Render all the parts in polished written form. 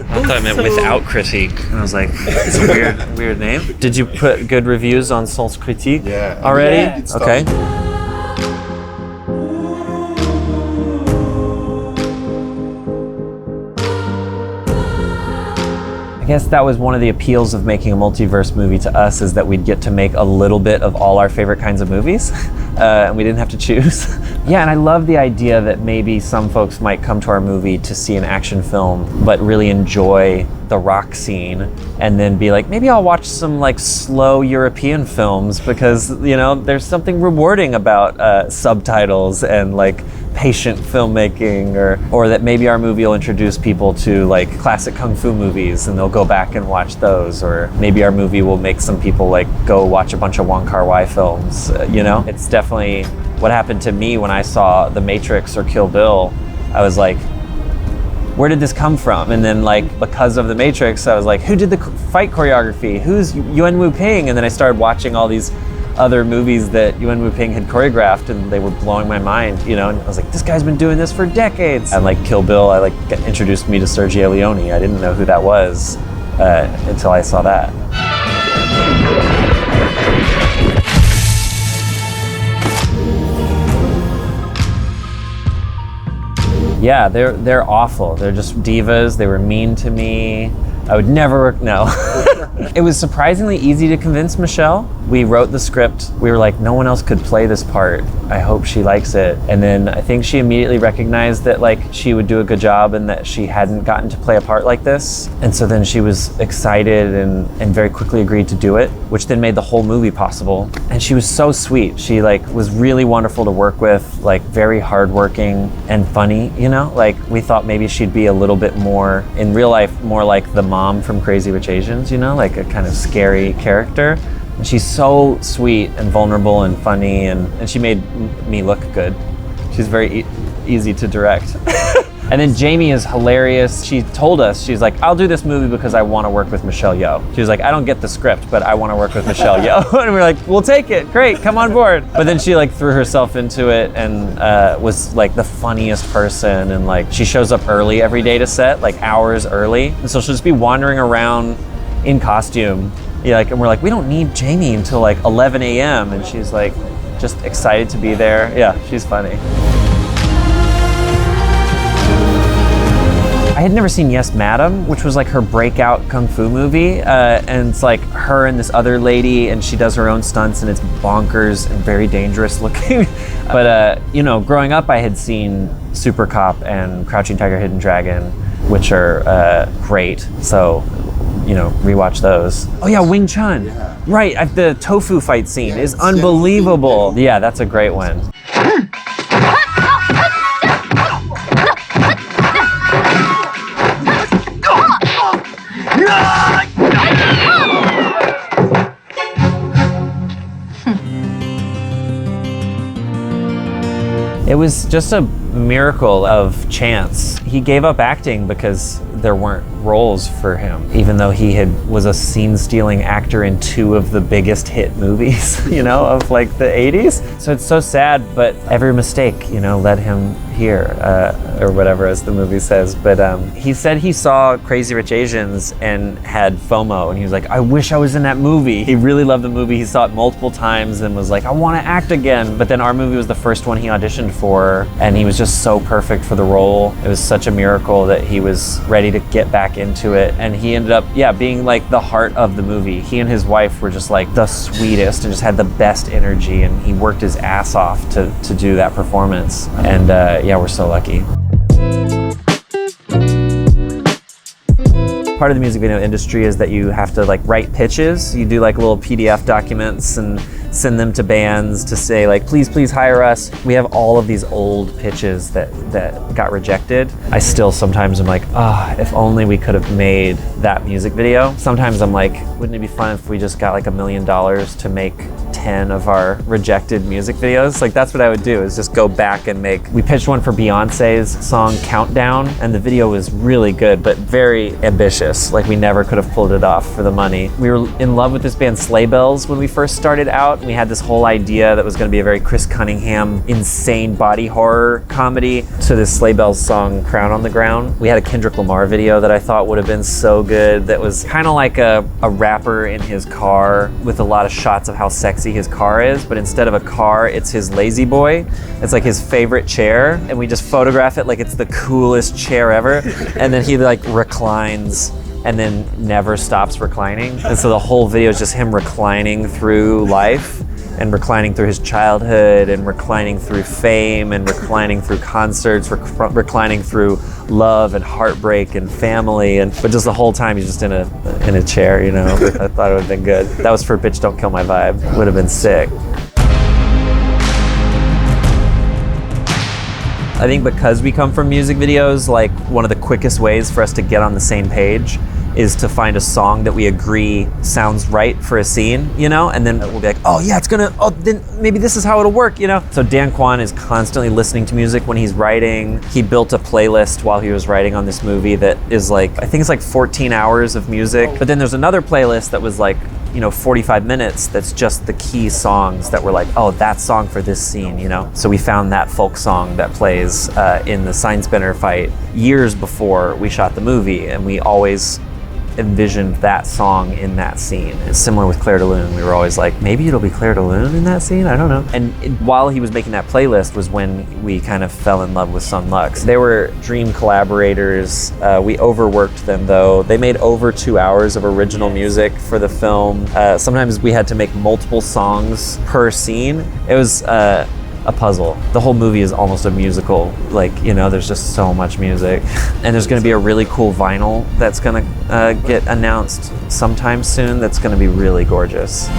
I thought I meant without critique. And I was like, it's a weird name. Did you put good reviews on SensCritique already? Yeah. Okay. I guess that was one of the appeals of making a multiverse movie to us, is that we'd get to make a little bit of all our favorite kinds of movies, and we didn't have to choose. Yeah, and I love the idea that maybe some folks might come to our movie to see an action film, but really enjoy the rock scene, and then be like, maybe I'll watch some like slow European films, because, you know, there's something rewarding about subtitles and like patient filmmaking, or that maybe our movie will introduce people to like classic kung fu movies and they'll go back and watch those, or maybe our movie will make some people like go watch a bunch of Wong Kar-wai films. You know, it's definitely what happened to me when I saw The Matrix or Kill Bill. I was like, where did this come from? And then like, because of The Matrix, I was like, who did the fight choreography? Who's Yuen Wu-ping? And then I started watching all these other movies that Yuen Wu-ping had choreographed, and they were blowing my mind, you know, and I was like, this guy's been doing this for decades. And like Kill Bill, introduced me to Sergio Leone. I didn't know who that was until I saw that. Yeah, they're awful. They're just divas. They were mean to me. I would never work, no. It was surprisingly easy to convince Michelle. We wrote the script. We were like, no one else could play this part. I hope she likes it. And then I think she immediately recognized that like she would do a good job and that she hadn't gotten to play a part like this. And so then she was excited and very quickly agreed to do it, which then made the whole movie possible. And she was so sweet. She like was really wonderful to work with, like very hardworking and funny, you know? Like we thought maybe she'd be a little bit more, in real life, more like the mom from Crazy Rich Asians, you know? Like a kind of scary character. And she's so sweet and vulnerable and funny, and she made me look good. She's very easy to direct. And then Jamie is hilarious. She told us, she's like, I'll do this movie because I want to work with Michelle Yeoh. She was like, I don't get the script, but I want to work with Michelle Yeoh. And we're like, we'll take it, great, come on board. But then she like threw herself into it and was like the funniest person. And like, she shows up early every day to set, like hours early. And so she'll just be wandering around in costume. Yeah, like, and we're like, we don't need Jamie until like 11 a.m. And she's like, just excited to be there. Yeah, she's funny. I had never seen Yes Madam, which was like her breakout kung fu movie. And it's like her and this other lady, and she does her own stunts, and it's bonkers and very dangerous looking. But, you know, growing up, I had seen Super Cop and Crouching Tiger, Hidden Dragon, which are great. So, you know, rewatch those. Oh yeah, Wing Chun. Yeah. Right, the tofu fight scene is unbelievable. Yeah, that's a great one. It was just a miracle of chance. He gave up acting because there weren't roles for him, even though he was a scene-stealing actor in 2 of the biggest hit movies, you know, of like the 80s. So it's so sad, but every mistake, you know, led him here, or whatever, as the movie says. But he said he saw Crazy Rich Asians and had FOMO, and he was like, I wish I was in that movie. He really loved the movie. He saw it multiple times and was like, I want to act again. But then our movie was the first one he auditioned for, and he was just so perfect for the role. It was such a miracle that he was ready to get back into it, and he ended up, yeah, being like the heart of the movie. He and his wife were just like the sweetest and just had the best energy, and he worked his ass off to do that performance. And yeah, we're so lucky. Part of the music video industry is that you have to like write pitches. You do like little PDF documents and send them to bands to say like, please hire us. We have all of these old pitches that got rejected. I still sometimes am like, if only we could have made that music video. Sometimes I'm like, wouldn't it be fun if we just got like $1 million to make 10 of our rejected music videos. Like that's what I would do, is just go back and make. We pitched one for Beyonce's song Countdown, and the video was really good, but very ambitious. Like we never could have pulled it off for the money. We were in love with this band Sleigh Bells when we first started out. We had this whole idea that was going to be a very Chris Cunningham, insane body horror comedy to this Sleigh Bells song Crown on the Ground. We had a Kendrick Lamar video that I thought would have been so good, that was kind of like a rapper in his car with a lot of shots of how sexy his car is, but instead of a car, it's his lazy boy. It's like his favorite chair, and we just photograph it like it's the coolest chair ever, and then he like reclines and then never stops reclining. And so the whole video is just him reclining through life, and reclining through his childhood, and reclining through fame, and reclining through concerts, reclining through love and heartbreak and family, but just the whole time he's just in a chair, you know. I thought it would have been good. That was for Bitch Don't Kill My Vibe. Would have been sick. I think because we come from music videos, like one of the quickest ways for us to get on the same page is to find a song that we agree sounds right for a scene, you know? And then we'll be like, oh yeah, then maybe this is how it'll work, you know? So Dan Kwan is constantly listening to music when he's writing. He built a playlist while he was writing on this movie that is like, I think it's like 14 hours of music. But then there's another playlist that was like, 45 minutes that's just the key songs that were like, oh, that song for this scene, you know? So we found that folk song that plays in the sign spinner fight years before we shot the movie, and we always envisioned that song in that scene. It's similar with Claire de Lune. We were always like, maybe it'll be Claire de Lune in that scene? I don't know. And while he was making that playlist was when we kind of fell in love with Sun Lux. They were dream collaborators. We overworked them though. They made over 2 hours of original music for the film. Sometimes we had to make multiple songs per scene. It was a puzzle. The whole movie is almost a musical. There's just so much music. And there's gonna be a really cool vinyl that's gonna get announced sometime soon that's gonna be really gorgeous.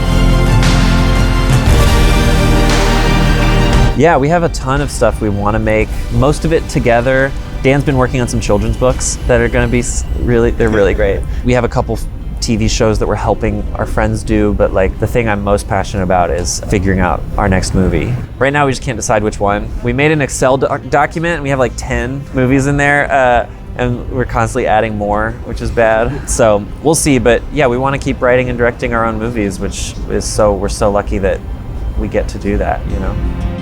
Yeah, we have a ton of stuff we wanna make, most of it together. Dan's been working on some children's books that are gonna be they're really great. We have a couple TV shows that we're helping our friends do, but the thing I'm most passionate about is figuring out our next movie. Right now we just can't decide which one. We made an Excel document and we have 10 movies in there, and we're constantly adding more, which is bad. So we'll see, but yeah, we want to keep writing and directing our own movies, which is we're so lucky that we get to do that, you know?